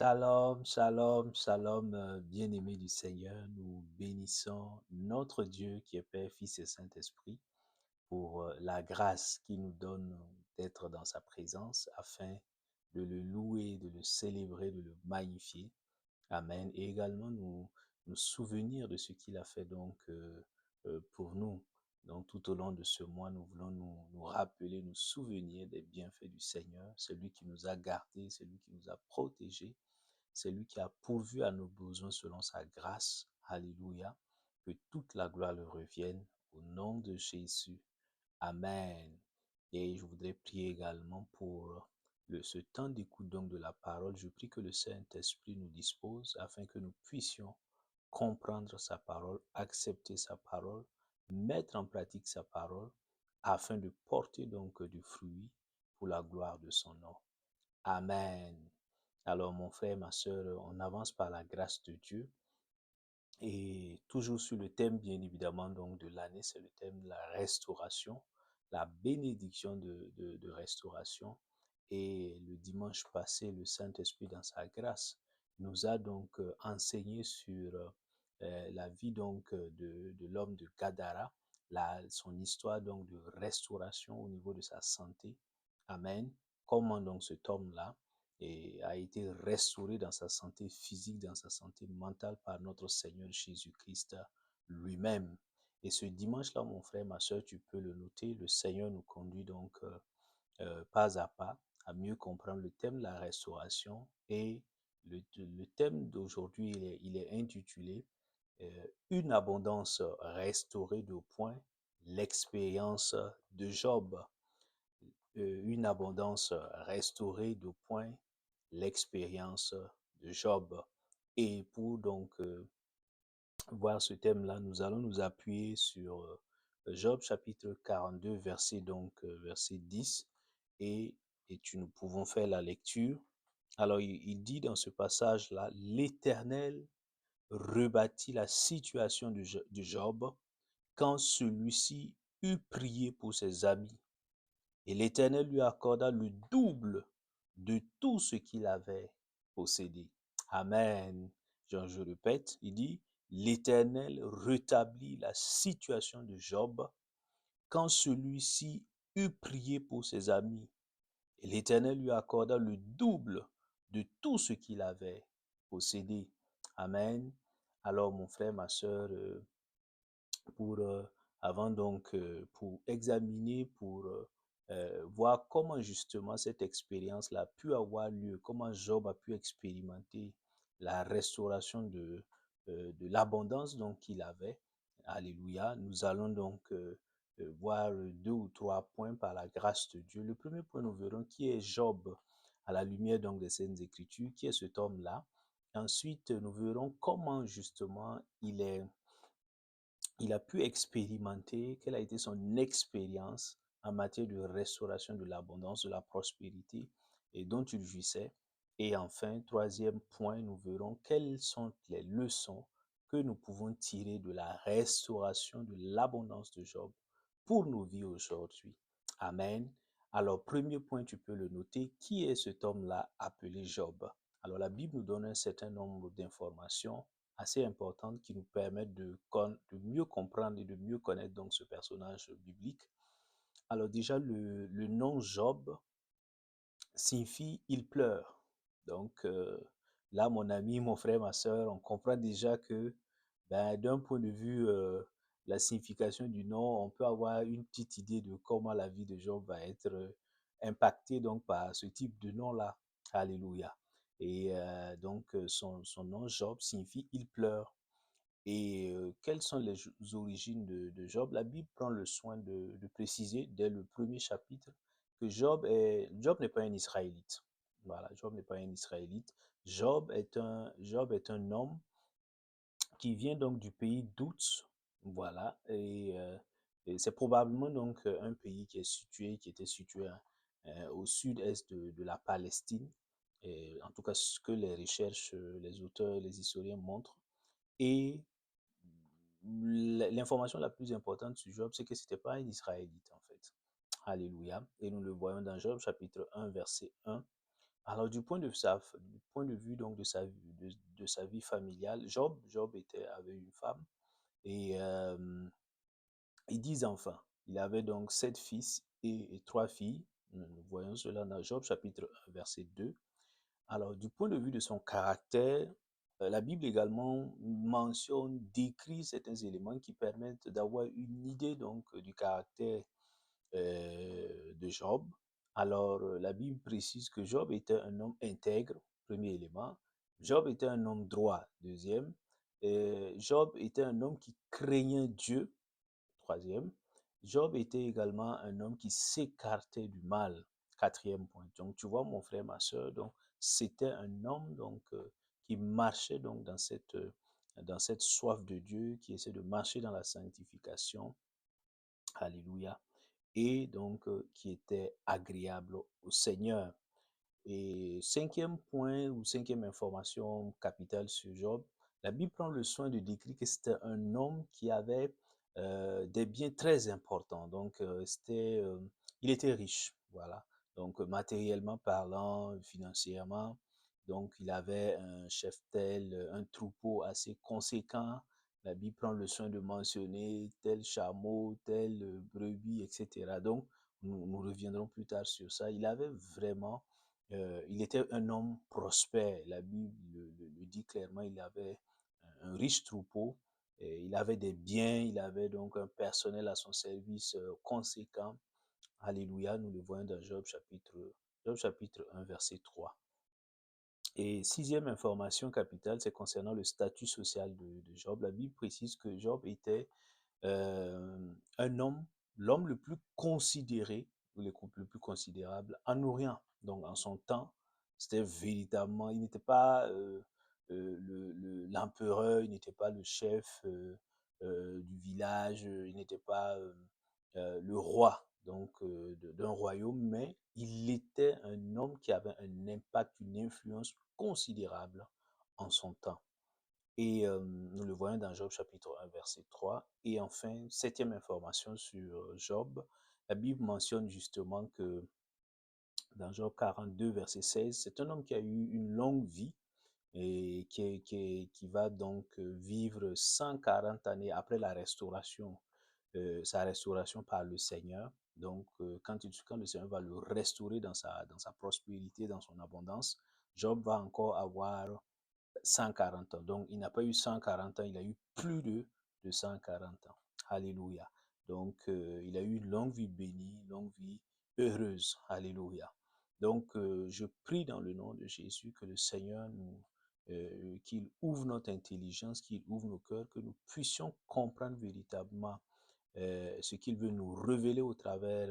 Shalom, shalom, shalom, bien-aimés du Seigneur, nous bénissons notre Dieu qui est Père, Fils et Saint-Esprit pour la grâce qu'il nous donne d'être dans sa présence afin de le louer, de le célébrer, de le magnifier. Amen. Et également nous souvenir de ce qu'il a fait donc pour nous. Donc tout au long de ce mois, nous voulons nous rappeler, nous souvenir des bienfaits du Seigneur, celui qui nous a gardés, celui qui nous a protégés, c'est lui qui a pourvu à nos besoins selon sa grâce. Alléluia. Que toute la gloire lui revienne au nom de Jésus. Amen. Et je voudrais prier également pour ce temps d'écoute donc de la parole. Je prie que le Saint-Esprit nous dispose afin que nous puissions comprendre sa parole, accepter sa parole, mettre en pratique sa parole afin de porter donc du fruit pour la gloire de son nom. Amen. Alors, mon frère, ma sœur, on avance par la grâce de Dieu et toujours sur le thème, bien évidemment, donc de l'année, c'est le thème de la restauration, la bénédiction de restauration. Et le dimanche passé, le Saint-Esprit, dans sa grâce, nous a donc enseigné sur la vie donc de l'homme de Gadara, son histoire donc de restauration au niveau de sa santé. Amen. Comment donc cet homme-là et a été restauré dans sa santé physique, dans sa santé mentale par notre Seigneur Jésus-Christ lui-même. Et ce dimanche-là, mon frère, ma soeur, tu peux le noter, le Seigneur nous conduit donc pas à pas à mieux comprendre le thème de la restauration. Et le thème d'aujourd'hui, il est intitulé Une abondance restaurée de point, l'expérience de Job. Une abondance restaurée de point, l'expérience de Job. Et pour donc voir ce thème-là, nous allons nous appuyer sur Job chapitre 42, verset 10, et, nous pouvons faire la lecture. Alors il dit dans ce passage-là, l'Éternel rebâtit la situation de Job quand celui-ci eut prié pour ses amis. Et l'Éternel lui accorda le double de tout ce qu'il avait possédé. Amen. Je répète, il dit, l'Éternel rétablit la situation de Job quand celui-ci eut prié pour ses amis. Et l'Éternel lui accorda le double de tout ce qu'il avait possédé. Amen. Alors mon frère, ma soeur, pour avant donc pour examiner, pour voir comment justement cette expérience-là a pu avoir lieu, comment Job a pu expérimenter la restauration de l'abondance donc qu'il avait. Alléluia. Nous allons donc voir deux ou trois points par la grâce de Dieu. Le premier point, nous verrons qui est Job à la lumière donc des Saintes Écritures, qui est cet homme-là. Ensuite, nous verrons comment justement il a pu expérimenter, quelle a été son expérience en matière de restauration de l'abondance, de la prospérité et dont il jouissait. Et enfin, troisième point, nous verrons quelles sont les leçons que nous pouvons tirer de la restauration de l'abondance de Job pour nos vies aujourd'hui. Amen. Alors, premier point, tu peux le noter, qui est cet homme-là appelé Job? Alors, la Bible nous donne un certain nombre d'informations assez importantes qui nous permettent de mieux comprendre et de mieux connaître donc ce personnage biblique. Alors déjà, le nom Job signifie il pleure. Donc là, mon ami, mon frère, ma soeur, on comprend déjà que d'un point de vue la signification du nom, on peut avoir une petite idée de comment la vie de Job va être impactée donc par ce type de nom-là. Alléluia. Et donc son nom Job signifie il pleure. Et quelles sont les origines de Job? La Bible prend le soin de préciser dès le premier chapitre que Job n'est pas un Israélite. Voilà, Job n'est pas un Israélite. Job est un homme qui vient donc du pays d'Ouz. Voilà, et c'est probablement donc un pays qui était situé au sud-est de la Palestine. Et en tout cas, ce que les recherches, les auteurs, les historiens montrent. Et l'information la plus importante sur Job, c'est que ce n'était pas un Israélite, en fait. Alléluia. Et nous le voyons dans Job, chapitre 1, verset 1. Alors, du point de vue donc de sa vie familiale, Job avait une femme et 10 enfants. Il avait donc 7 fils et 3 filles. Nous voyons cela dans Job chapitre 1, verset 2. Alors, du point de vue de son caractère, la Bible également mentionne, décrit certains éléments qui permettent d'avoir une idée donc du caractère de Job. Alors, la Bible précise que Job était un homme intègre, premier élément. Job était un homme droit, deuxième. Job était un homme qui craignait Dieu, troisième. Job était également un homme qui s'écartait du mal, quatrième point. Donc, tu vois, mon frère, ma soeur, donc, c'était un homme donc, qui marchait donc dans cette soif de Dieu, qui essaie de marcher dans la sanctification. Alléluia. Et donc, qui était agréable au Seigneur. Et cinquième point ou cinquième information capitale sur Job, la Bible prend le soin de décrire que c'était un homme qui avait des biens très importants. Donc, il était riche, voilà. Donc, matériellement parlant, financièrement, donc il avait un cheptel, un troupeau assez conséquent. La Bible prend le soin de mentionner tel chameau, tel brebis, etc. Donc, nous reviendrons plus tard sur ça. Il avait vraiment il était un homme prospère. La Bible le dit clairement. Il avait un riche troupeau. Et il avait des biens. Il avait donc un personnel à son service conséquent. Alléluia. Nous le voyons dans Job chapitre 1, verset 3. Et sixième information capitale, c'est concernant le statut social de Job. La Bible précise que Job était un homme, l'homme le plus considéré, ou le plus considérable en Orient. Donc, en son temps, c'était véritablement, il n'était pas l'empereur, il n'était pas le chef du village, il n'était pas le roi donc d'un royaume, mais il était un homme qui avait un impact, une influence considérable en son temps. Et nous le voyons dans Job chapitre 1, verset 3. Et enfin, septième information sur Job, la Bible mentionne justement que dans Job 42, verset 16, c'est un homme qui a eu une longue vie et qui va donc vivre 140 années après la restauration, sa restauration par le Seigneur. Donc, quand le Seigneur va le restaurer dans sa prospérité, dans son abondance, Job va encore avoir 140 ans. Donc, il n'a pas eu 140 ans, il a eu plus de 140 ans. Alléluia. Donc, il a eu une longue vie bénie, une longue vie heureuse. Alléluia. Donc, je prie dans le nom de Jésus que le Seigneur qu'il ouvre notre intelligence, qu'il ouvre nos cœurs, que nous puissions comprendre véritablement ce qu'il veut nous révéler au travers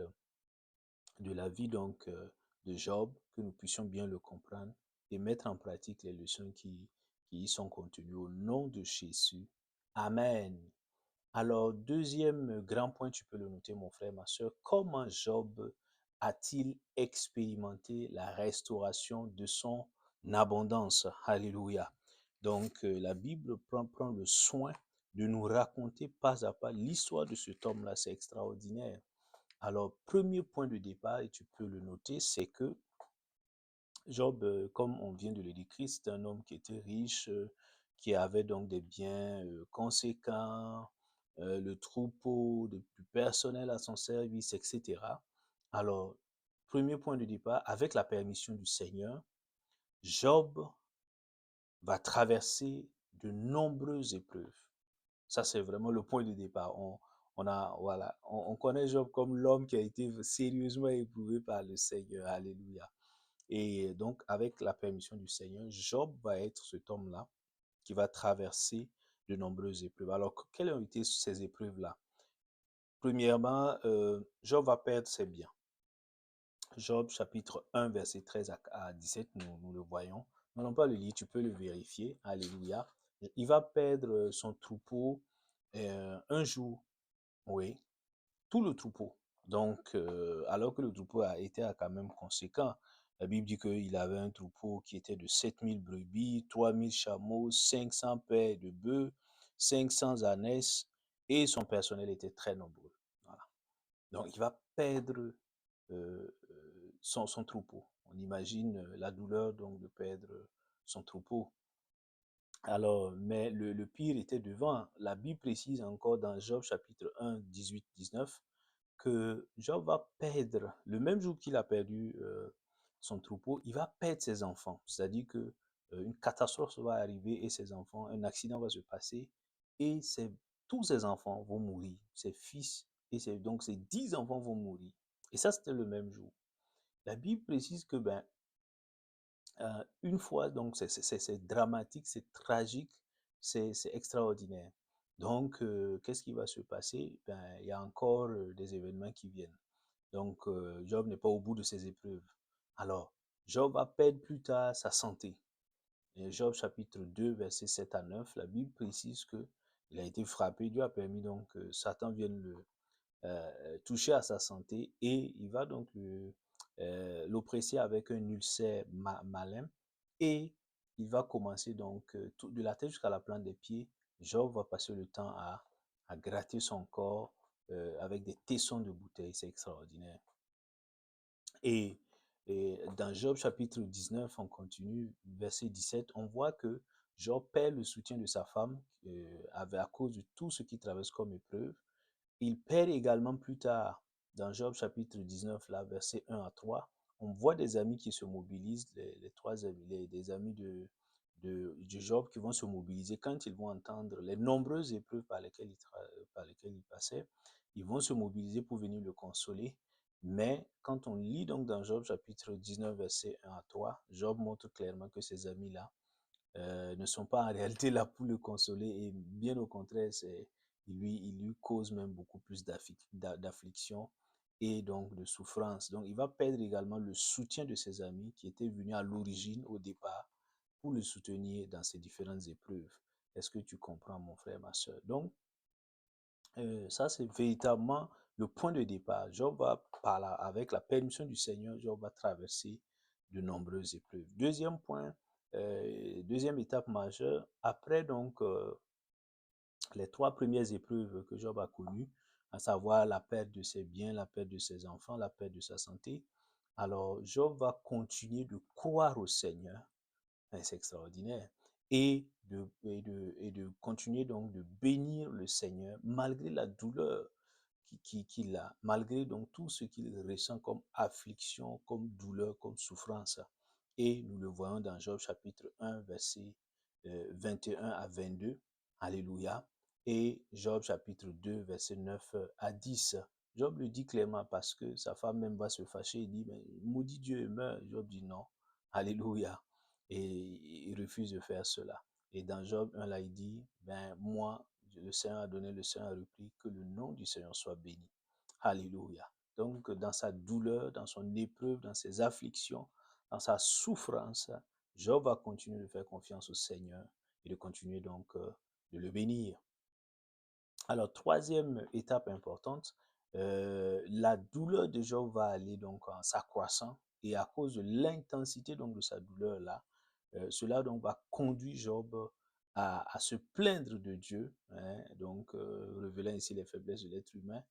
de la vie donc de Job, que nous puissions bien le comprendre et mettre en pratique les leçons qui y sont contenues au nom de Jésus. Amen. Alors, deuxième grand point, tu peux le noter, mon frère, ma soeur, comment Job a-t-il expérimenté la restauration de son abondance? Alléluia. Donc, la Bible prend le soin de nous raconter pas à pas l'histoire de cet homme-là. C'est extraordinaire. Alors, premier point de départ, et tu peux le noter, c'est que Job, comme on vient de le décrire, c'est un homme qui était riche, qui avait donc des biens conséquents, le troupeau, du personnel à son service, etc. Alors, premier point de départ, avec la permission du Seigneur, Job va traverser de nombreuses épreuves. Ça, c'est vraiment le point de départ. Voilà, on connaît Job comme l'homme qui a été sérieusement éprouvé par le Seigneur. Alléluia. Et donc, avec la permission du Seigneur, Job va être cet homme-là qui va traverser de nombreuses épreuves. Alors, quelles ont été ces épreuves-là? Premièrement, Job va perdre ses biens. Job chapitre 1, verset 13 à 17, nous le voyons. Nous n'allons pas le lire, tu peux le vérifier. Alléluia. Il va perdre son troupeau un jour, oui, tout le troupeau. Donc, alors que le troupeau a été quand même conséquent, la Bible dit qu'il avait un troupeau qui était de 7000 brebis, 3000 chameaux, 500 paires de bœufs, 500 ânesses, et son personnel était très nombreux. Voilà. Donc, il va perdre son troupeau. On imagine la douleur donc de perdre son troupeau. Alors, mais le pire était devant. La Bible précise encore dans Job chapitre 1, 18, 19, que Job va perdre, le même jour qu'il a perdu son troupeau, il va perdre ses enfants. C'est-à-dire que une catastrophe va arriver et ses enfants, un accident va se passer et tous ses enfants vont mourir. Ses fils et donc ses 10 enfants vont mourir. Et ça, c'était le même jour. La Bible précise que une fois, donc c'est dramatique, c'est tragique, c'est extraordinaire. Donc, qu'est-ce qui va se passer? Il y a encore des événements qui viennent. Donc, Job n'est pas au bout de ses épreuves. Alors, Job va perdre plus tard sa santé. Et Job chapitre 2, versets 7 à 9, la Bible précise que il a été frappé. Dieu a permis donc que Satan vienne toucher à sa santé et il va donc l'oppresser avec un ulcère malin et il va commencer donc de la tête jusqu'à la plante des pieds. Job va passer le temps à gratter son corps avec des tessons de bouteille. C'est extraordinaire. Et, et dans Job chapitre 19, on continue, verset 17, on voit que Job perd le soutien de sa femme à cause de tout ce qu'il traverse comme épreuve. Il perd également plus tard, dans Job chapitre 19, là, verset 1 à 3, on voit des amis qui se mobilisent, les trois amis, des amis de Job qui vont se mobiliser quand ils vont entendre les nombreuses épreuves par lesquelles il passait. Ils vont se mobiliser pour venir le consoler. Mais quand on lit donc dans Job chapitre 19, verset 1 à 3, Job montre clairement que ces amis-là ne sont pas en réalité là pour le consoler et bien au contraire, il lui cause même beaucoup plus d'affliction et donc de souffrance. Donc il va perdre également le soutien de ses amis qui étaient venus à l'origine, au départ, pour le soutenir dans ses différentes épreuves. Est-ce que tu comprends, mon frère, ma soeur? Donc, ça, c'est véritablement le point de départ. Job va, avec la permission du Seigneur, Job va traverser de nombreuses épreuves. Deuxième point, deuxième étape majeure, après donc les trois premières épreuves que Job a connues, à savoir la perte de ses biens, la perte de ses enfants, la perte de sa santé, alors Job va continuer de croire au Seigneur. C'est extraordinaire. Et de continuer donc de bénir le Seigneur malgré la douleur qu'il a, malgré donc tout ce qu'il ressent comme affliction, comme douleur, comme souffrance. Et nous le voyons dans Job chapitre 1, verset 21 à 22. Alléluia. Et Job chapitre 2, verset 9 à 10. Job le dit clairement parce que sa femme même va se fâcher. Il dit, mais maudit Dieu et meurt. Job dit non. Alléluia. Et il refuse de faire cela. Et dans Job 1, là, il dit, moi, le Seigneur a donné, le Seigneur a repris, que le nom du Seigneur soit béni. Alléluia. Donc, dans sa douleur, dans son épreuve, dans ses afflictions, dans sa souffrance, Job va continuer de faire confiance au Seigneur et de continuer donc de le bénir. Alors, troisième étape importante, la douleur de Job va aller donc en s'accroissant et à cause de l'intensité donc de sa douleur là, cela donc va conduire Job à se plaindre de Dieu, hein, donc révélant ici les faiblesses de l'être humain,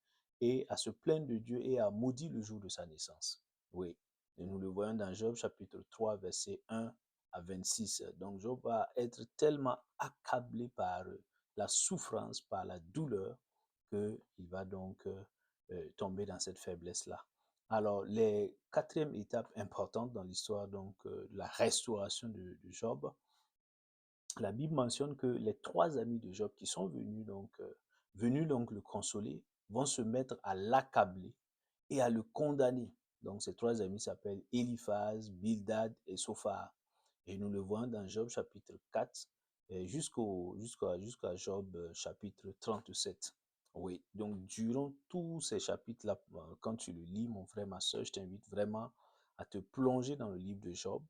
et à se plaindre de Dieu et à maudire le jour de sa naissance. Oui, et nous le voyons dans Job chapitre 3, verset 1 à 26. Donc Job va être tellement accablé par la souffrance, par la douleur, qu'il va donc tomber dans cette faiblesse-là. Alors, les quatrième étape importante dans l'histoire donc de la restauration de Job, la Bible mentionne que les trois amis de Job qui sont venus donc le consoler, vont se mettre à l'accabler et à le condamner. Donc, ces trois amis s'appellent Eliphaz, Bildad et Sophar. Et nous le voyons dans Job chapitre 4 jusqu'à Job chapitre 37. Oui, donc durant tous ces chapitres-là, quand tu le lis, mon frère, ma soeur, je t'invite vraiment à te plonger dans le livre de Job.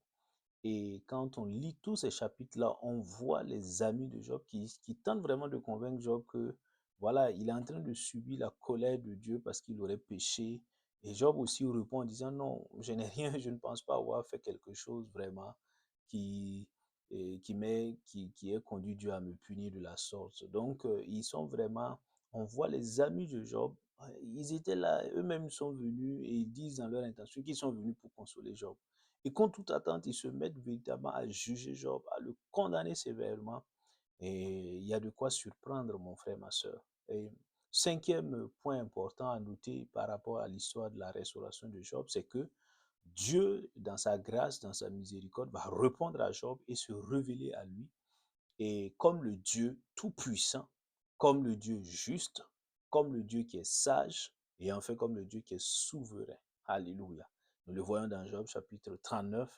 Et quand on lit tous ces chapitres-là, on voit les amis de Job qui tentent vraiment de convaincre Job que, voilà, il est en train de subir la colère de Dieu parce qu'il aurait péché. Et Job aussi répond en disant, non, je n'ai rien, je ne pense pas avoir fait quelque chose vraiment qui, qui ait conduit Dieu à me punir de la sorte. Donc, ils sont vraiment, on voit les amis de Job, ils étaient là, eux-mêmes sont venus et ils disent dans leur intention qu'ils sont venus pour consoler Job. Et contre toute attente, ils se mettent véritablement à juger Job, à le condamner sévèrement. Et il y a de quoi surprendre, mon frère, ma soeur. Et cinquième point important à noter par rapport à l'histoire de la restauration de Job, c'est que Dieu, dans sa grâce, dans sa miséricorde, va répondre à Job et se révéler à lui et comme le Dieu tout-puissant, comme le Dieu juste, comme le Dieu qui est sage, et enfin comme le Dieu qui est souverain. Alléluia. Nous le voyons dans Job chapitre 39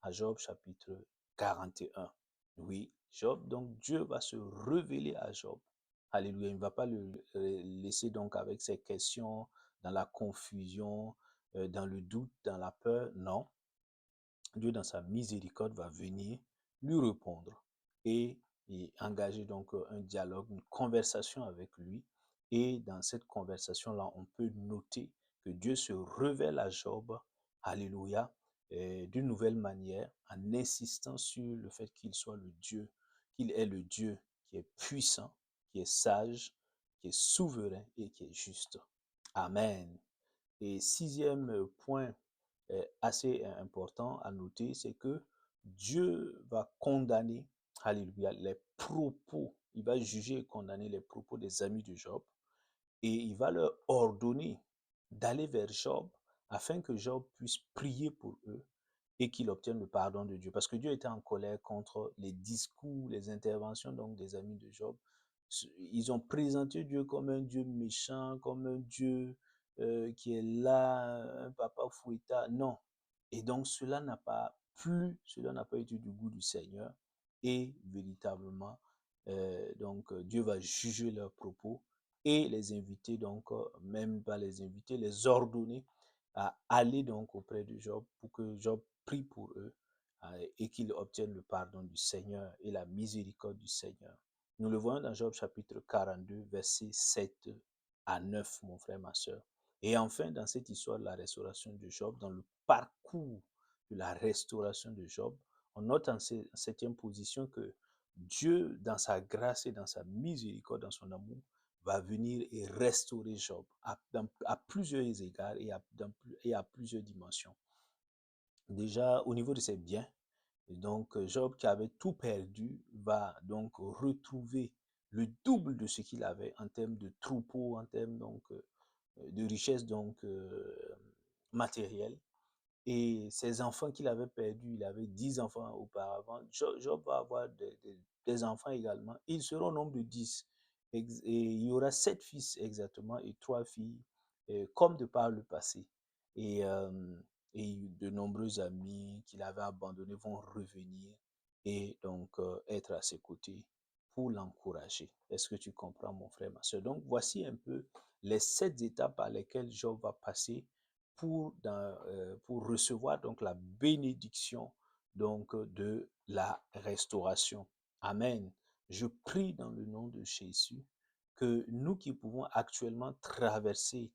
à Job chapitre 41. Oui, Job, donc Dieu va se révéler à Job. Alléluia. Il ne va pas le laisser donc avec ses questions dans la confusion, dans le doute, dans la peur. Non, Dieu, dans sa miséricorde, va venir lui répondre et, engager donc un dialogue, une conversation avec lui. Et dans cette conversation-là, on peut noter que Dieu se révèle à Job, alléluia, d'une nouvelle manière, en insistant sur le fait qu'il soit le Dieu, qu'il est le Dieu qui est puissant, qui est sage, qui est souverain et qui est juste. Amen. Et sixième point assez important à noter, c'est que Dieu va condamner, alléluia, les propos, il va juger et condamner les propos des amis de Job et il va leur ordonner d'aller vers Job afin que Job puisse prier pour eux et qu'il obtienne le pardon de Dieu. Parce que Dieu était en colère contre les discours, les interventions donc des amis de Job. Ils ont présenté Dieu comme un Dieu méchant, comme un Dieu qui est là, un papa fouettard. Non. Et donc cela n'a pas plu, cela n'a pas été du goût du Seigneur. Et véritablement, Dieu va juger leurs propos et les inviter, donc même pas les inviter, les ordonner à aller donc auprès de Job pour que Job prie pour eux et qu'ils obtiennent le pardon du Seigneur et la miséricorde du Seigneur. Nous le voyons dans Job chapitre 42, versets 7 à 9, mon frère, ma soeur. Et enfin, dans cette histoire de la restauration de Job, dans le parcours de la restauration de Job, on note en septième position que Dieu, dans sa grâce et dans sa miséricorde, dans son amour, va venir et restaurer Job à plusieurs égards et à plusieurs dimensions. Déjà, au niveau de ses biens, donc Job qui avait tout perdu va donc retrouver le double de ce qu'il avait en termes de troupeaux, en termes donc de richesse donc matérielle. Et ses enfants qu'il avait perdus, il avait 10 enfants auparavant. Job va avoir des enfants également. Ils seront au nombre de 10. Et il y aura 7 fils exactement et 3 filles, comme de par le passé. Et, euh, et de nombreux amis qu'il avait abandonnés vont revenir et donc être à ses côtés pour l'encourager. Est-ce que tu comprends, mon frère, ma soeur? Donc, voici un peu les 7 étapes par lesquelles Job va passer pour recevoir donc la bénédiction donc de la restauration. Amen. Je prie dans le nom de Jésus que nous qui pouvons actuellement traverser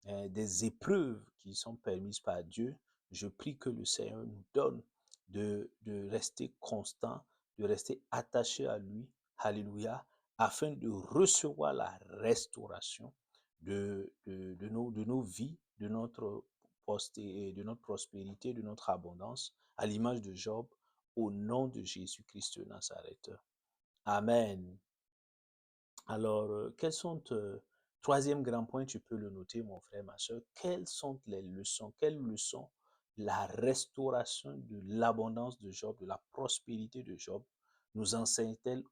des épreuves qui sont permises par Dieu, je prie que le Seigneur nous donne de rester constant, de rester attaché à lui, alléluia, afin de recevoir la restauration de nos vies, de notre prospérité, de notre abondance, à l'image de Job, au nom de Jésus-Christ de Nazareth. Amen. Alors, troisième grand point, tu peux le noter, mon frère, ma soeur, quelles sont les leçons, quelles leçons la restauration de l'abondance de Job, de la prospérité de Job, nous enseigne-t-elle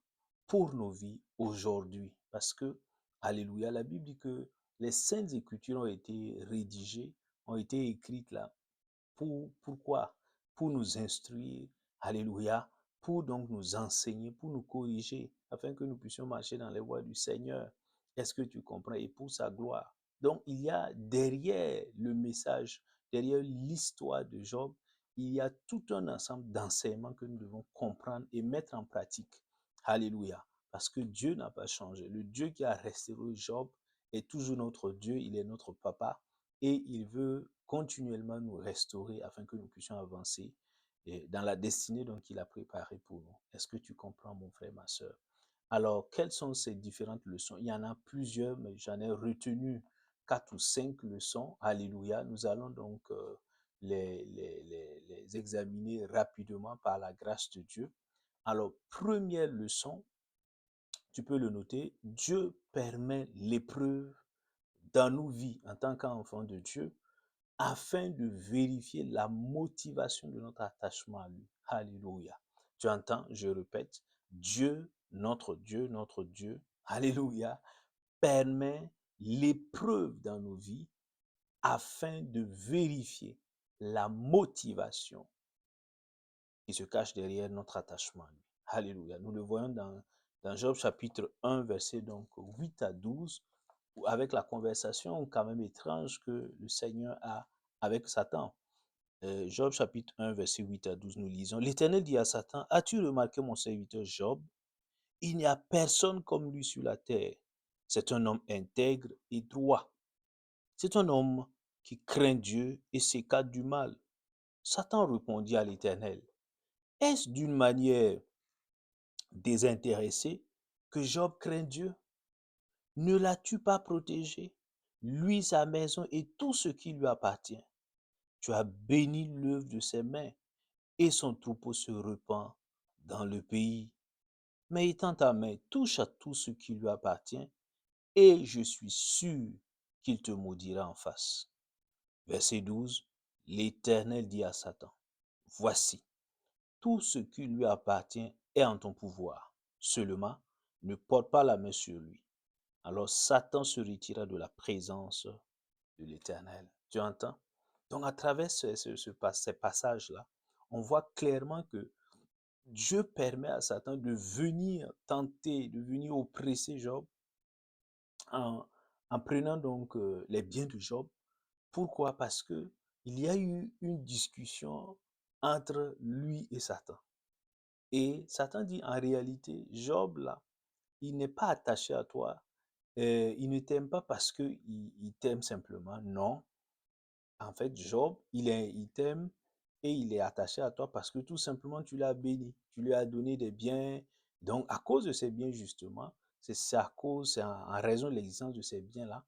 pour nos vies aujourd'hui? Parce que, alléluia, la Bible dit que les saintes écritures ont été rédigées, ont été écrites là pourquoi? Pour nous instruire, alléluia, pour donc nous enseigner, pour nous corriger, afin que nous puissions marcher dans les voies du Seigneur. Est-ce que tu comprends? Et pour sa gloire. Donc, il y a derrière le message, derrière l'histoire de Job, il y a tout un ensemble d'enseignements que nous devons comprendre et mettre en pratique. Alléluia. Parce que Dieu n'a pas changé. Le Dieu qui a restauré Job est toujours notre Dieu. Il est notre papa et il veut continuellement nous restaurer afin que nous puissions avancer dans la destinée donc qu'il a préparée pour nous. Est-ce que tu comprends, mon frère, ma soeur? Alors, quelles sont ces différentes leçons? Il y en a plusieurs, mais j'en ai retenu 4 ou 5 leçons. Alléluia. Nous allons donc les examiner rapidement par la grâce de Dieu. Alors, première leçon, tu peux le noter, Dieu permet l'épreuve dans nos vies en tant qu'enfants de Dieu afin de vérifier la motivation de notre attachement à lui. Alléluia. Tu entends, je répète, notre Dieu, Alléluia, permet l'épreuve dans nos vies afin de vérifier la motivation qui se cache derrière notre attachement à lui. Alléluia. Nous le voyons dans Job chapitre 1, verset donc 8 à 12, avec la conversation quand même étrange que le Seigneur a avec Satan. Job chapitre 1, verset 8 à 12, nous lisons, l'Éternel dit à Satan, as-tu remarqué mon serviteur Job? Il n'y a personne comme lui sur la terre. C'est un homme intègre et droit. C'est un homme qui craint Dieu et s'écarte du mal. Satan répondit à l'Éternel, est-ce d'une manière désintéressée que Job craint Dieu? Ne l'as-tu pas protégé, lui, sa maison et tout ce qui lui appartient? Tu as béni l'œuvre de ses mains et son troupeau se répand dans le pays. Mais étends ta main, touche à tout ce qui lui appartient et je suis sûr qu'il te maudira en face. Verset 12, l'Éternel dit à Satan, voici, tout ce qui lui appartient est en ton pouvoir. Seulement, ne porte pas la main sur lui. Alors Satan se retira de la présence de l'Éternel. Tu entends? Donc à travers ces passages-là, on voit clairement que Dieu permet à Satan de venir tenter, de venir oppresser Job en, en prenant donc les biens de Job. Pourquoi? Parce que il y a eu une discussion entre lui et Satan. Et Satan dit en réalité, Job là, il n'est pas attaché à toi. Il ne t'aime pas parce qu'il il t'aime simplement. Non, en fait, Job, il t'aime et il est attaché à toi parce que tout simplement tu l'as béni, tu lui as donné des biens. Donc, à cause de ces biens, justement, c'est à cause, c'est en raison de l'existence de ces biens-là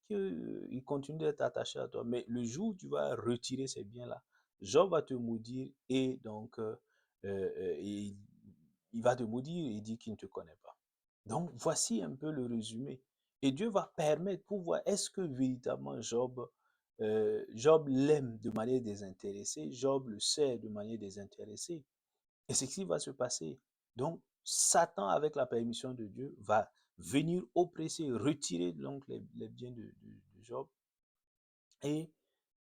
qu'il continue d'être attaché à toi. Mais le jour où tu vas retirer ces biens-là, Job va te maudire et donc il va te maudire et dire qu'il ne te connaît pas. Donc, voici un peu le résumé. Et Dieu va permettre pour voir est-ce que véritablement Job l'aime de manière désintéressée, Job le sait de manière désintéressée. Et c'est ce qui va se passer. Donc, Satan, avec la permission de Dieu, va venir oppresser, retirer donc les biens de Job. Et,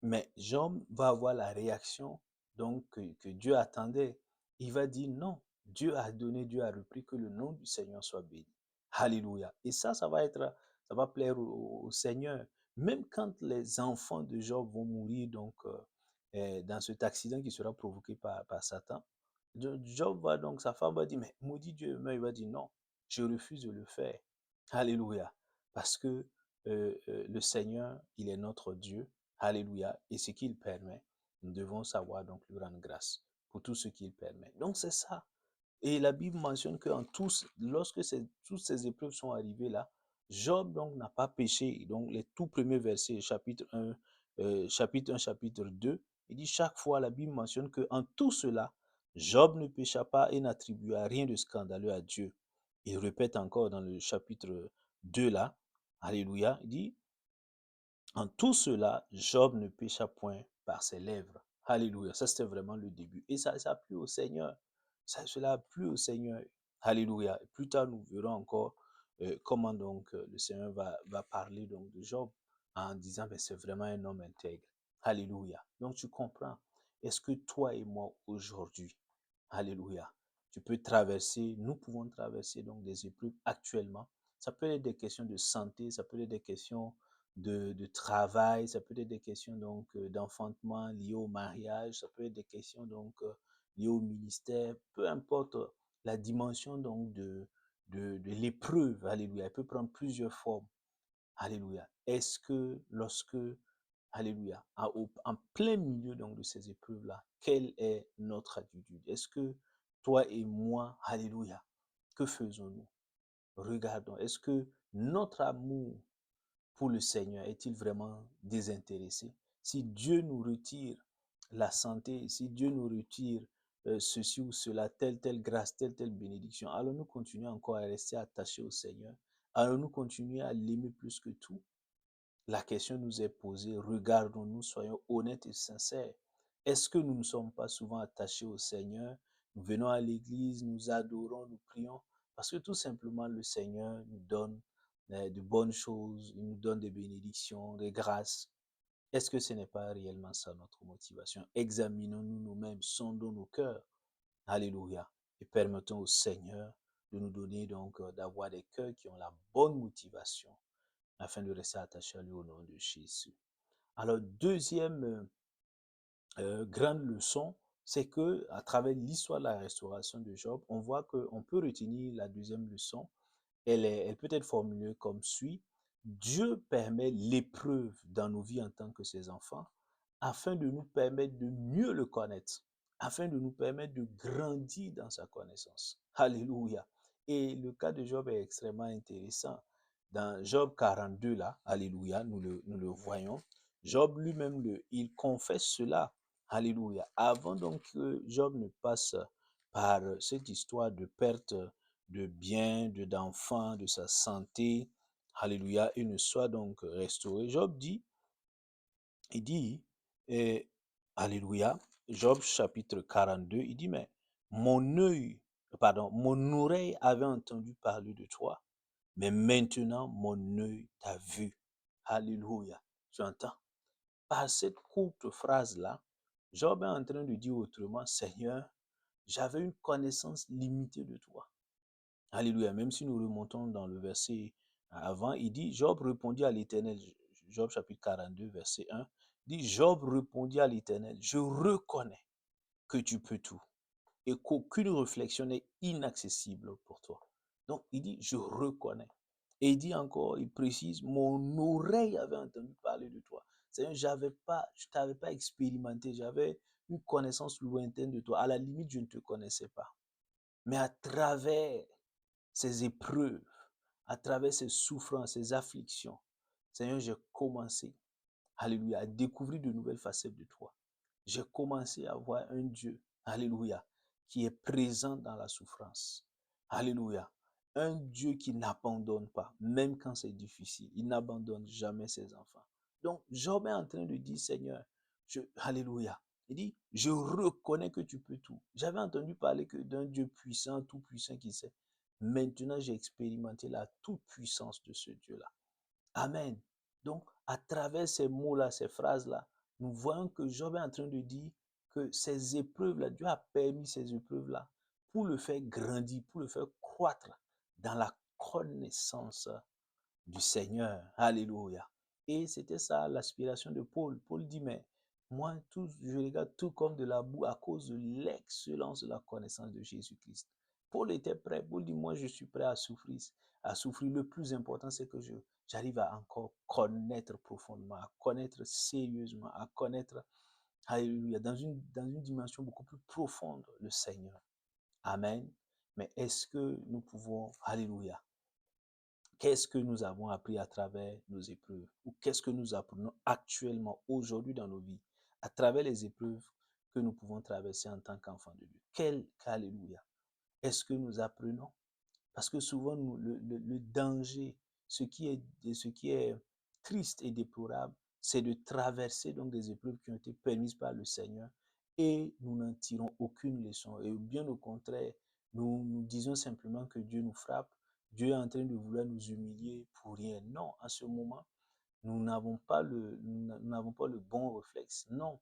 mais Job va avoir la réaction donc que Dieu attendait. Il va dire non, Dieu a donné, Dieu a repris, que le nom du Seigneur soit béni. Alléluia. Et ça va être, ça va plaire au Seigneur. Même quand les enfants de Job vont mourir donc dans cet accident qui sera provoqué par Satan, Job va donc, sa femme va dire, mais maudit Dieu, mais il va dire non, je refuse de le faire. Alléluia. Parce que le Seigneur, il est notre Dieu. Alléluia. Et ce qu'il permet, nous devons savoir donc lui rendre grâce pour tout ce qu'il permet. Donc c'est ça. Et la Bible mentionne que lorsque toutes ces épreuves sont arrivées là, Job donc n'a pas péché. Donc les tout premiers versets, chapitre 1, chapitre 2, il dit chaque fois, la Bible mentionne que en tout cela, Job ne pécha pas et n'attribua rien de scandaleux à Dieu. Il répète encore dans le chapitre 2 là, Alléluia, il dit en tout cela, Job ne pécha point par ses lèvres. Alléluia. Ça, c'était vraiment le début. Et ça a plu au Seigneur. Cela a plu au Seigneur. Alléluia. Et plus tard, nous verrons encore comment donc le Seigneur va parler donc de Job en disant, mais c'est vraiment un homme intègre. Alléluia. Donc, tu comprends. Est-ce que toi et moi, aujourd'hui, alléluia, tu peux traverser, nous pouvons traverser donc des épreuves actuellement. Ça peut être des questions de santé, ça peut être des questions de travail, ça peut être des questions donc d'enfantement liées au mariage, ça peut être des questions donc liées au ministère, peu importe la dimension donc de l'épreuve, alléluia, elle peut prendre plusieurs formes, alléluia. Est-ce que lorsque, alléluia, en plein milieu donc de ces épreuves-là, quelle est notre attitude? Est-ce que toi et moi, alléluia, que faisons-nous? Regardons, est-ce que notre amour pour le Seigneur est-il vraiment désintéressé? Si Dieu nous retire la santé, si Dieu nous retire ceci ou cela, telle grâce, telle bénédiction, allons-nous continuer encore à rester attachés au Seigneur? Allons-nous continuer à l'aimer plus que tout? La question nous est posée, regardons-nous, soyons honnêtes et sincères. Est-ce que nous ne sommes pas souvent attachés au Seigneur? Nous venons à l'église, nous adorons, nous prions, parce que tout simplement le Seigneur nous donne de bonnes choses, il nous donne des bénédictions, des grâces. Est-ce que ce n'est pas réellement ça notre motivation? Examinons-nous nous-mêmes, sondons nos cœurs. Alléluia. Et permettons au Seigneur de nous donner donc d'avoir des cœurs qui ont la bonne motivation afin de rester attachés à lui au nom de Jésus. Alors, deuxième grande leçon, c'est que à travers l'histoire de la restauration de Job, on voit qu'on peut retenir la deuxième leçon. Elle peut être formulée comme suit. Dieu permet l'épreuve dans nos vies en tant que ses enfants afin de nous permettre de mieux le connaître, afin de nous permettre de grandir dans sa connaissance. Alléluia. Et le cas de Job est extrêmement intéressant. Dans Job 42, là, Alléluia, nous le voyons. Job lui-même, il confesse cela. Alléluia. Avant donc que Job ne passe par cette histoire de perte de biens, d'enfants, de sa santé, Alléluia, et ne soit donc restauré. Job dit, il dit, et, Alléluia, Job chapitre 42, il dit, mais mon oreille avait entendu parler de toi, mais maintenant mon œil t'a vu. Alléluia, tu entends? Par cette courte phrase-là, Job est en train de dire autrement, Seigneur, j'avais une connaissance limitée de toi. Alléluia. Même si nous remontons dans le verset avant, il dit, Job répondit à l'Éternel, Job chapitre 42, verset 1, il dit, Job répondit à l'Éternel, je reconnais que tu peux tout et qu'aucune réflexion n'est inaccessible pour toi. Donc, il dit, je reconnais. Et il dit encore, il précise, mon oreille avait entendu parler de toi. C'est-à-dire, je ne t'avais pas expérimenté, j'avais une connaissance lointaine de toi. À la limite, je ne te connaissais pas. Mais à travers ces épreuves, à travers ces souffrances, ces afflictions, Seigneur, j'ai commencé, alléluia, à découvrir de nouvelles facettes de toi. J'ai commencé à voir un Dieu, alléluia, qui est présent dans la souffrance. Alléluia. Un Dieu qui n'abandonne pas, même quand c'est difficile. Il n'abandonne jamais ses enfants. Donc, Job est en train de dire, Seigneur, alléluia. Il dit, je reconnais que tu peux tout. J'avais entendu parler que d'un Dieu puissant, tout puissant qui sait. Maintenant, j'ai expérimenté la toute-puissance de ce Dieu-là. Amen. Donc, à travers ces mots-là, ces phrases-là, nous voyons que Job est en train de dire que ces épreuves-là, Dieu a permis ces épreuves-là pour le faire grandir, pour le faire croître dans la connaissance du Seigneur. Alléluia. Et c'était ça l'aspiration de Paul. Paul dit, mais moi, je regarde tout comme de la boue à cause de l'excellence de la connaissance de Jésus-Christ. Paul était prêt. Paul dit, moi, je suis prêt à souffrir. À souffrir. Le plus important, c'est que j'arrive à encore connaître profondément, à connaître sérieusement, à connaître, alléluia, dans une dimension beaucoup plus profonde, le Seigneur. Amen. Mais est-ce que nous pouvons, alléluia, qu'est-ce que nous avons appris à travers nos épreuves? Ou qu'est-ce que nous apprenons actuellement, aujourd'hui dans nos vies, à travers les épreuves que nous pouvons traverser en tant qu'enfants de Dieu? Quel alléluia! Est-ce que nous apprenons? Parce que souvent, le danger, ce qui est triste et déplorable, c'est de traverser donc des épreuves qui ont été permises par le Seigneur et nous n'en tirons aucune leçon. Et bien au contraire, nous disons simplement que Dieu nous frappe, Dieu est en train de vouloir nous humilier pour rien. Non, en ce moment, nous n'avons pas le bon réflexe. Non,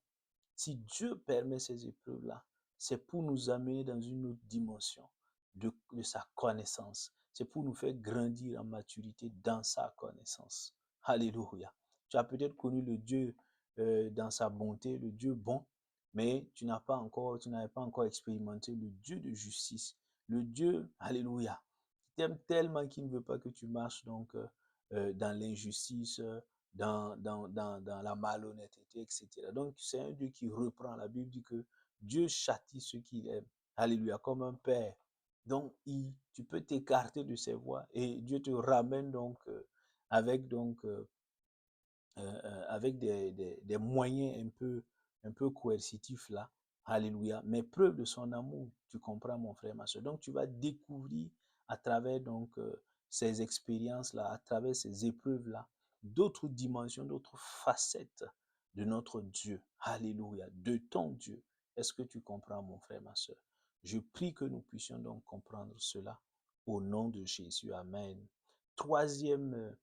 si Dieu permet ces épreuves-là, c'est pour nous amener dans une autre dimension de sa connaissance. C'est pour nous faire grandir en maturité dans sa connaissance. Alléluia. Tu as peut-être connu le Dieu dans sa bonté, le Dieu bon, mais tu n'avais pas encore expérimenté le Dieu de justice, le Dieu, alléluia, qui t'aime tellement qu'il ne veut pas que tu marches donc dans l'injustice, dans la malhonnêteté, etc. Donc, c'est un Dieu qui reprend. La Bible dit que Dieu châtie ceux qu'il aime. Alléluia, comme un père. Donc, tu peux t'écarter de ses voies et Dieu te ramène donc avec donc avec des moyens un peu un peu coercitif là. Alléluia. Mais preuve de son amour, tu comprends mon frère, ma soeur. Donc tu vas découvrir à travers donc ces expériences-là, à travers ces épreuves-là, d'autres dimensions, d'autres facettes de notre Dieu. Alléluia. De ton Dieu. Est-ce que tu comprends mon frère, ma soeur? Je prie que nous puissions donc comprendre cela au nom de Jésus. Amen. Troisième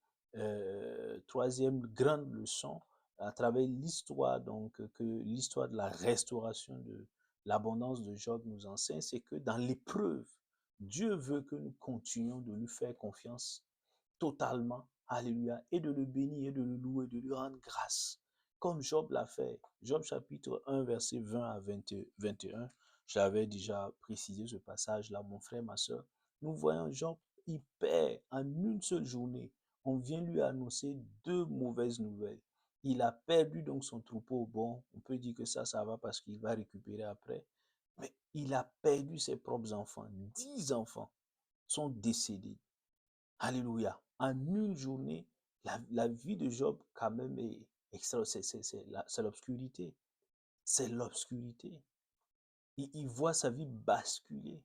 grande leçon à travers l'histoire, donc que l'histoire de la restauration de l'abondance de Job nous enseigne, c'est que dans l'épreuve, Dieu veut que nous continuions de lui faire confiance totalement, alléluia, et de le bénir, et de le louer, de lui rendre grâce, comme Job l'a fait. Job chapitre 1, verset 20 à 21, j'avais déjà précisé ce passage-là, mon frère, ma soeur. Nous voyons Job, il perd en une seule journée. On vient lui annoncer deux mauvaises nouvelles. Il a perdu donc son troupeau. Bon, on peut dire que ça va parce qu'il va récupérer après. Mais il a perdu ses propres enfants. 10 enfants sont décédés. Alléluia. En une journée, la vie de Job, quand même, est extra. C'est l'obscurité. C'est l'obscurité. Il voit sa vie basculer.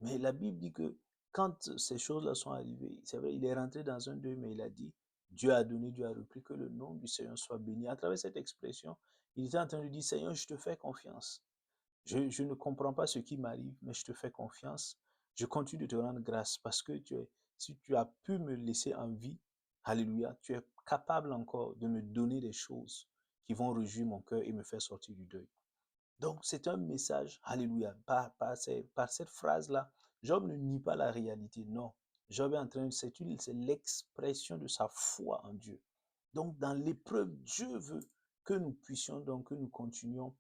Mais la Bible dit que quand ces choses-là sont arrivées, c'est vrai, il est rentré dans un deuil, mais il a dit, Dieu a donné, Dieu a repris, que le nom du Seigneur soit béni. À travers cette expression, il était en train de dire, Seigneur, je te fais confiance. Je ne comprends pas ce qui m'arrive, mais je te fais confiance. Je continue de te rendre grâce parce que si tu as pu me laisser en vie, alléluia, tu es capable encore de me donner des choses qui vont réjouir mon cœur et me faire sortir du deuil. Donc, c'est un message, alléluia, par cette phrase-là, Job ne nie pas la réalité, non. Job est en train de, c'est l'expression de sa foi en Dieu. Donc, dans l'épreuve, Dieu veut que nous puissions, donc, que nous continuions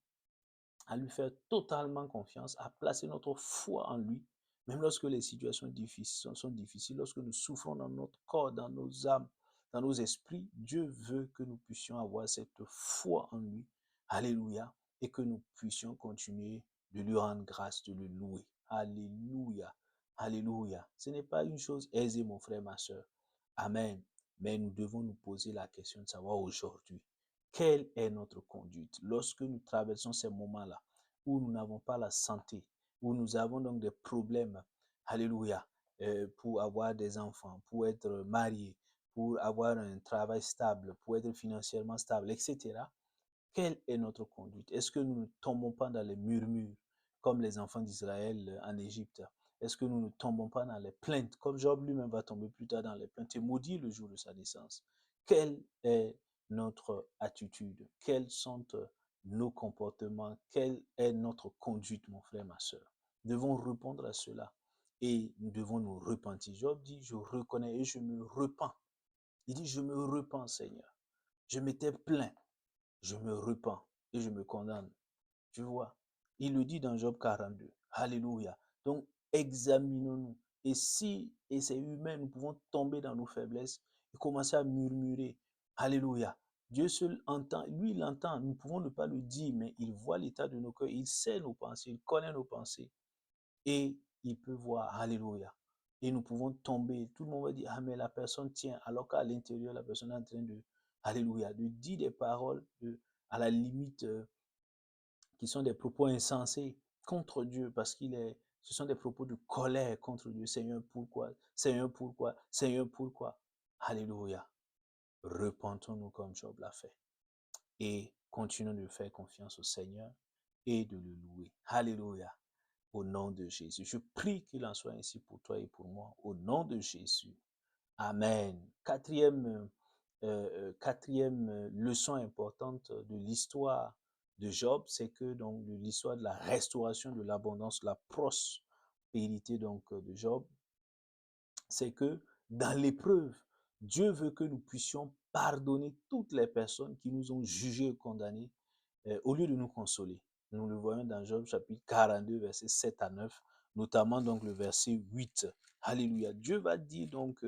à lui faire totalement confiance, à placer notre foi en lui, même lorsque les situations sont difficiles, lorsque nous souffrons dans notre corps, dans nos âmes, dans nos esprits, Dieu veut que nous puissions avoir cette foi en lui. Alléluia. Et que nous puissions continuer de lui rendre grâce, de le louer. Alléluia. Alléluia. Ce n'est pas une chose aisée, mon frère, ma soeur. Amen. Mais nous devons nous poser la question de savoir aujourd'hui, quelle est notre conduite lorsque nous traversons ces moments-là où nous n'avons pas la santé, où nous avons donc des problèmes, alléluia, pour avoir des enfants, pour être mariés, pour avoir un travail stable, pour être financièrement stable, etc. Quelle est notre conduite? Est-ce que nous ne tombons pas dans les murmures comme les enfants d'Israël en Égypte? Est-ce que nous ne tombons pas dans les plaintes comme Job lui-même va tomber plus tard dans les plaintes et maudit le jour de sa naissance? Quelle est notre attitude? Quels sont nos comportements? Quelle est notre conduite, mon frère, ma soeur? Nous devons répondre à cela et nous devons nous repentir. Job dit, je reconnais et je me repens. Il dit, je me repens, Seigneur. Je m'étais plaint, je me repens et je me condamne. Tu vois, il le dit dans Job 42. Alléluia. Donc, examinons-nous. Et c'est humain, nous pouvons tomber dans nos faiblesses et commencer à murmurer. Alléluia. Dieu seul entend, lui il entend, nous pouvons ne pas le dire, mais il voit l'état de nos cœurs, il sait nos pensées, il connaît nos pensées et il peut voir. Alléluia. Et nous pouvons tomber. Tout le monde va dire, ah mais la personne tient, alors qu'à l'intérieur, la personne est en train de, alléluia, de dire des paroles à la limite qui sont des propos insensés contre Dieu parce ce sont des propos de colère contre Dieu. Seigneur, pourquoi? Seigneur, pourquoi? Seigneur, pourquoi? Alléluia. Repentons-nous comme Job l'a fait et continuons de faire confiance au Seigneur et de le louer. Alléluia. Au nom de Jésus. Je prie qu'il en soit ainsi pour toi et pour moi. Au nom de Jésus. Amen. Quatrième leçon importante de l'histoire de Job, c'est que donc de l'histoire de la restauration de l'abondance, la prospérité donc de Job, c'est que dans l'épreuve, Dieu veut que nous puissions pardonner toutes les personnes qui nous ont jugés et condamnés au lieu de nous consoler. Nous le voyons dans Job chapitre 42, versets 7 à 9, notamment donc le verset 8. Alléluia. Dieu va dire donc,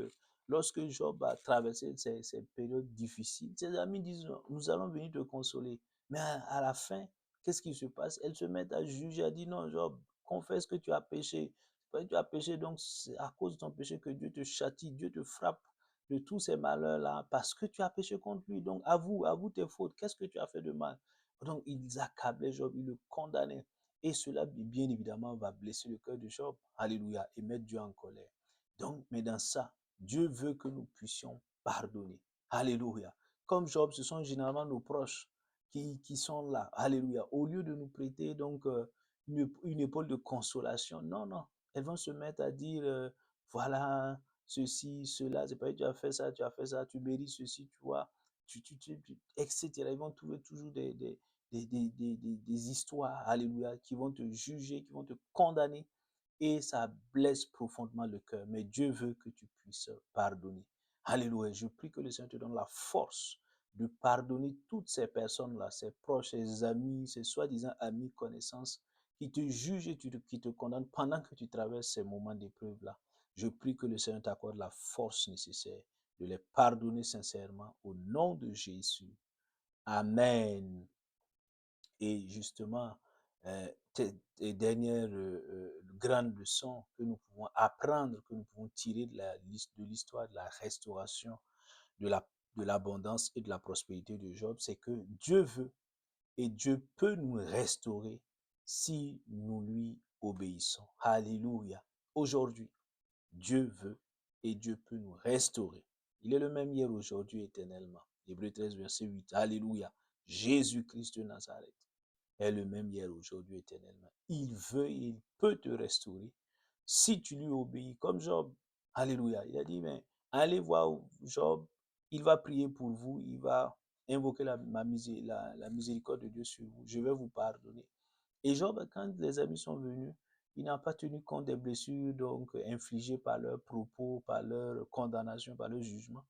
lorsque Job a traversé ces périodes difficiles, ses amis disent, nous allons venir te consoler. Mais à la fin, qu'est-ce qui se passe? Elles se mettent à juger, à dire, non, Job, confesse que tu as péché. Tu as péché, donc c'est à cause de ton péché que Dieu te châtie, Dieu te frappe de tous ces malheurs-là, parce que tu as péché contre lui. Donc avoue tes fautes. Qu'est-ce que tu as fait de mal? Donc, ils accablaient Job, ils le condamnaient. Et cela, bien évidemment, va blesser le cœur de Job. Alléluia. Et mettre Dieu en colère. Donc, mais dans ça, Dieu veut que nous puissions pardonner. Alléluia. Comme Job, ce sont généralement nos proches qui sont là. Alléluia. Au lieu de nous prêter donc une épaule de consolation, non, non. Elles vont se mettre à dire, voilà, ceci, cela, c'est pas tu as fait ça, tu as fait ça, tu mérites ceci, tu vois, etc. Ils vont trouver toujours des histoires, alléluia, qui vont te juger, qui vont te condamner. Et ça blesse profondément le cœur. Mais Dieu veut que tu puisses pardonner. Alléluia. Je prie que le Seigneur te donne la force de pardonner toutes ces personnes-là, ces proches, ces amis, ces soi-disant amis, connaissances, qui te jugent et qui te condamnent pendant que tu traverses ces moments d'épreuve-là. Je prie que le Seigneur t'accorde la force nécessaire de les pardonner sincèrement au nom de Jésus. Amen. Et justement, tes dernières grandes leçons que nous pouvons apprendre, que nous pouvons tirer de l'histoire de la restauration, de la, de l'abondance et de la prospérité de Job, c'est que Dieu veut et Dieu peut nous restaurer si nous lui obéissons. Alléluia. Aujourd'hui, Dieu veut et Dieu peut nous restaurer. Il est le même hier, aujourd'hui, éternellement. Hébreux 13, verset 8. Alléluia. Jésus-Christ de Nazareth est le même hier, aujourd'hui, éternellement. Il veut et il peut te restaurer si tu lui obéis. Comme Job, alléluia, il a dit, mais allez voir Job, il va prier pour vous, il va invoquer la miséricorde de Dieu sur vous. Je vais vous pardonner. Et Job, quand les amis sont venus, il n'a pas tenu compte des blessures donc infligées par leurs propos, par leur condamnation, par leur jugement.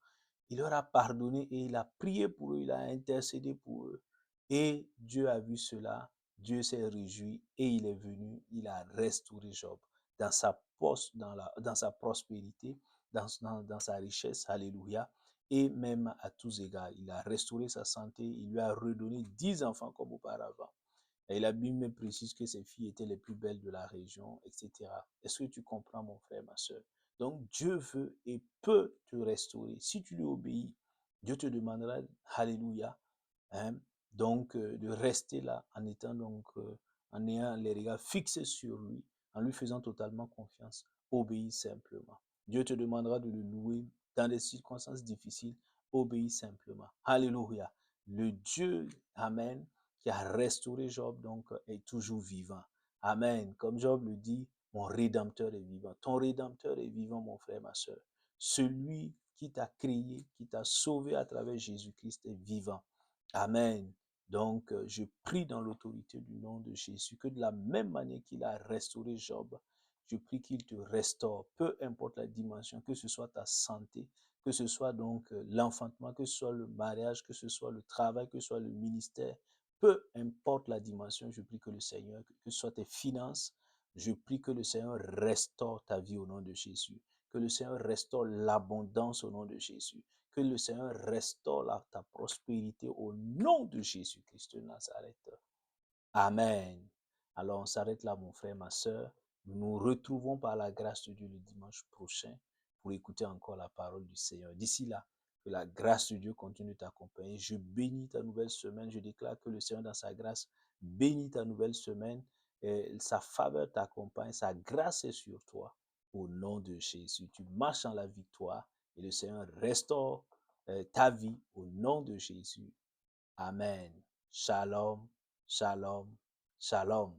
Il leur a pardonné et il a prié pour eux, il a intercédé pour eux. Et Dieu a vu cela, Dieu s'est réjoui et il est venu, il a restauré Job dans sa poste, dans sa prospérité, dans sa richesse, alléluia, et même à tous égards. Il a restauré sa santé, il lui a redonné 10 enfants comme auparavant. Et la Bible me précise que ses filles étaient les plus belles de la région, etc. Est-ce que tu comprends, mon frère, ma soeur? Donc, Dieu veut et peut te restaurer. Si tu lui obéis, Dieu te demandera, Alléluia, hein, donc de rester là en étant donc, en ayant les regards fixés sur lui, en lui faisant totalement confiance. Obéis simplement. Dieu te demandera de le louer dans des circonstances difficiles. Obéis simplement. Alléluia. Le Dieu, Amen, qui a restauré Job, donc, est toujours vivant. Amen. Comme Job le dit, mon Rédempteur est vivant. Ton Rédempteur est vivant, mon frère, ma soeur. Celui qui t'a créé, qui t'a sauvé à travers Jésus-Christ est vivant. Amen. Donc, je prie dans l'autorité du nom de Jésus que de la même manière qu'il a restauré Job, je prie qu'il te restaure, peu importe la dimension, que ce soit ta santé, que ce soit donc l'enfantement, que ce soit le mariage, que ce soit le travail, que ce soit le ministère, peu importe la dimension, je prie que le Seigneur, que ce soit tes finances, je prie que le Seigneur restaure ta vie au nom de Jésus, que le Seigneur restaure l'abondance au nom de Jésus, que le Seigneur restaure ta prospérité au nom de Jésus-Christ de Nazareth. Amen. Alors on s'arrête là, mon frère, ma soeur. Nous nous retrouvons par la grâce de Dieu le dimanche prochain pour écouter encore la parole du Seigneur. D'ici là, que la grâce de Dieu continue de t'accompagner. Je bénis ta nouvelle semaine. Je déclare que le Seigneur, dans sa grâce, bénit ta nouvelle semaine. Et sa faveur t'accompagne. Sa grâce est sur toi. Au nom de Jésus, tu marches dans la victoire et le Seigneur restaure ta vie au nom de Jésus. Amen. Shalom, shalom, shalom.